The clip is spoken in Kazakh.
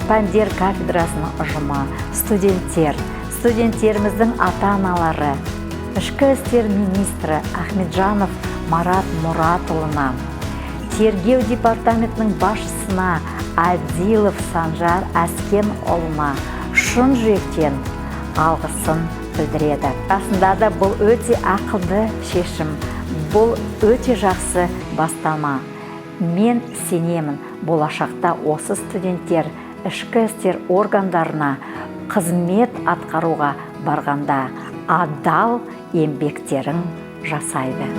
пәндер кафедрасының ұжымы, студенттеріміздің ата-аналары, Ішкі істер министрі Ахметжанов Марат Мұратұлына, Тергеу департаментінің басшысына Адилов Санжар Әскенұлына шын жүректен алғысын білдіреді. Расында да бұл өте ақылды шешім, бұл өте жақсы бастама. Мен сенемін, болашақта осы студенттер ішкі істер органдарына қызмет атқаруға барғанда адал еңбектерін жасайды.